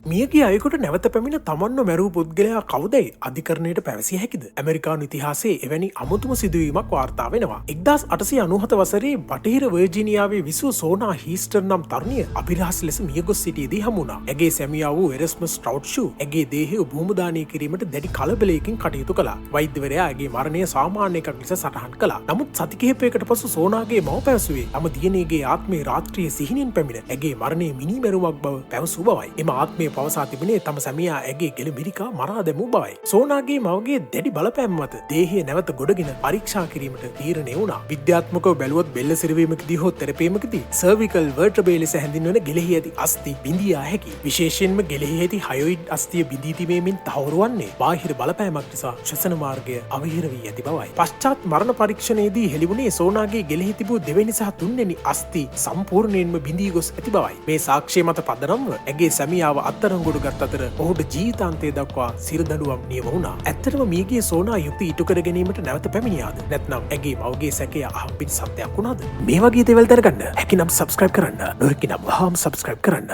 මියගේ අයකුට නැවත පැමිණ තමන්ව මැරූ පුද්ගලයා කවුදැයි අධිකරණයට පැවසිය හැකිද. ඇමරිකානු ඉතිහාසයේ එවැනි අමුතුම සිදුවීමක් වාර්තා වෙනවා. 1897 වසරේ බටහිර වර්ජීනියාවේ විසූ සෝනා හීස්ටර් නම් තරුණිය අභිරහස් ලෙස මියගොස් සිටියේදී හමුණා. ඇගේ සැමියා වූ එරස්මස් ට්‍රවුට්ෂූ ඇගේ දේහය භූමදානය කිරීමට දැඩි කලබලයකින් කටයුතු කළා. වෛද්‍යවරයා ඇගේ මරණය සාමාන්‍ය එකක් ලෙස සටහන් කළා. නමුත් සති කිහිපයකට පසු සෝනාගේ මව පැවසුවේ තම දියණියගේ ආත්මය රාත්‍රියේ සිහිනෙන් පැමිණ ඇගේ මරණය මිනිමැරුමක් බව පැවසූ බවයි. එම ආත්මය පවසා තිබුණේ තම සැමියා ඇගේ ගෙල මිරිකා මරා දැමූ බවයි. සෝනාගේ මවගේ දැඩි බලපෑම් මත දේහය නැවත ගොඩගෙන පරීක්ෂා කිරීමට තීරණය වුණා. විද්‍යාත්මකව බැලුවොත් බෙල්ල සිරවීමකදී හෝ තෙරපීමකදී සර්විකල් වර්ටබ්‍රේ ලෙස හැඳින්වන ගෙලෙහි ඇති අස්ථි බිඳියා හැකි. විශේෂයෙන්ම ගෙලෙහි ඇති හයොයිඩ් අස්ථිය බිඳී තිබීමෙන් තහවුරු වන්නේ බාහිර බලපෑමක් නිසා ශ්වසන මාර්ගය අවහිර වී ඇති බවයි. පශ්චාත් මරණ පරීක්ෂණයේදී හෙළිවුණේ සෝනාගේ ගෙලෙහි තිබූ දෙවෙනි සහ තුන්වෙනි අස්ථි සම්පූර්ණයෙන්ම බිඳී ගොස් ඇති බවයි. මේ සාක්ෂිය මත පදනම්ව ඇගේ සැමියාව අත්අඩංගුවට ගත් අතර ඔහුට ජීවිතාන්තය දක්වා සිරදඬුවම් නියම වුණා. ඇත්තටම මියගිය සෝනා යුක්ති ඉටු කර ගැනීමට නැවත පැමිණියාද? නැත්නම් ඇගේ මවගේ සැකය අහම්පින් සත්‍යයක් වුණාද? මේ වගේ දේවල් දැනගන්න හැකිනම් සබ්ස්ක්‍රයිබ් කරන්න. නොහැකිනම් වහාම සබ්ස්ක්‍රයිබ් කරන්න.